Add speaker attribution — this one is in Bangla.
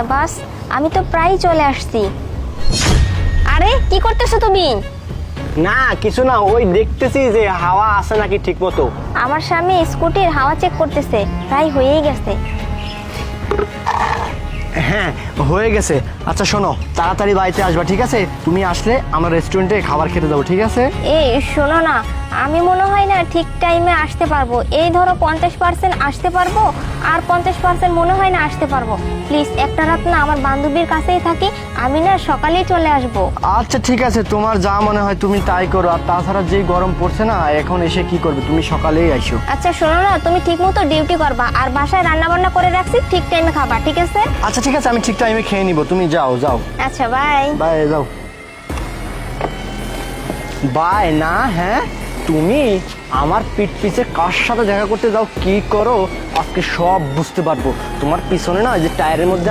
Speaker 1: হ্যাঁ বাস, আমি তো প্রায় চলে আসছি। আরে কি করতেছো তুমি?
Speaker 2: না কিছু না, ওই দেখতেছি যে হাওয়া আছে নাকি ঠিক মতো।
Speaker 1: আমার স্বামী স্কুটির হাওয়া চেক করতেছে, প্রায় হয়েই গেছে।
Speaker 2: হ্যাঁ হয়ে গেছে। আচ্ছা শোনো, তাড়াতাড়ি বাড়িতে আসবা, ঠিক আছে? তুমি আসলে আমার রেস্টুরেন্টে খাবার খেতে যাবো, ঠিক আছে?
Speaker 1: এই শোনো না, আমি মনে হয় না ঠিক টাইমে আসতে পারবো। এই ধরো 50% আসতে পারবো, আর 50% মনে হয় না আসতে পারবো। প্লিজ একটা রাত না আমার বান্ধবীর কাছেই থাকি, আমি না সকালেই চলে আসবো।
Speaker 2: আচ্ছা ঠিক আছে, তোমার যা মনে হয় তুমি তাই করো। আর তাছাড়া যেই গরম পড়ছে না, এখন এসে কি করবে, তুমি সকালেই আইসো।
Speaker 1: আচ্ছা শোনো না, তুমি ঠিক মতো ডিউটি করবা, আর বাসায় রান্না বান্না করে রাখছি, ঠিক টাইমে খাবা, ঠিক আছে?
Speaker 2: আচ্ছা ঠিক আছে, আমি ঠিক টাইমে খেয়ে নিব, তুমি যাও যাও।
Speaker 1: আচ্ছা বাই।
Speaker 2: বাই, যাও। বাই না, হ্যাঁ তুমি আমার পিঠ পিছে কার সাথে দেখা করতে যাও, কি করো, আজকে সব বুঝতে পারবো। তোমার পিছনে না, যে টায়ারের মধ্যে